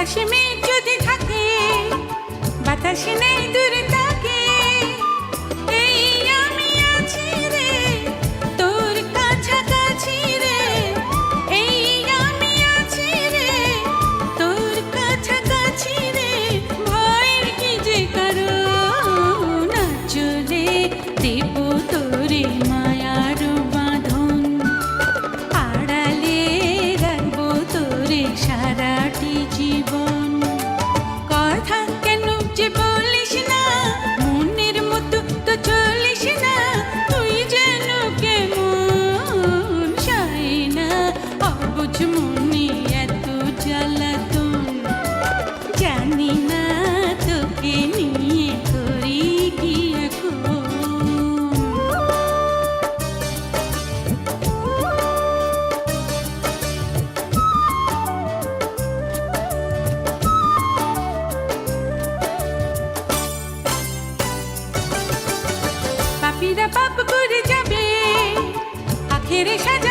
আকাশে মেঘ যদি থাকে, বাতাসে নেই দূরে থাকে, এই আমি আছি রে তোর কাছাকাছি রে, এই আমি আছি রে তোর কাছাকাছি রে। ভয়ের কি যে কারণ, চলে দেব তোরে মায়ার বাঁধন, আড়ালে রাখবো তোরে সারাটি জীবন। কথা কেন যে বলিস না, মনের মতো তো চলিস না, তুই যেন কেমন চাই না অবুঝ মনে এত জ্বালাতন, জানি না তোকে নিয়ে করি কি এখন। পাপীরা পাপ করে যাবে, আখেরে সাজা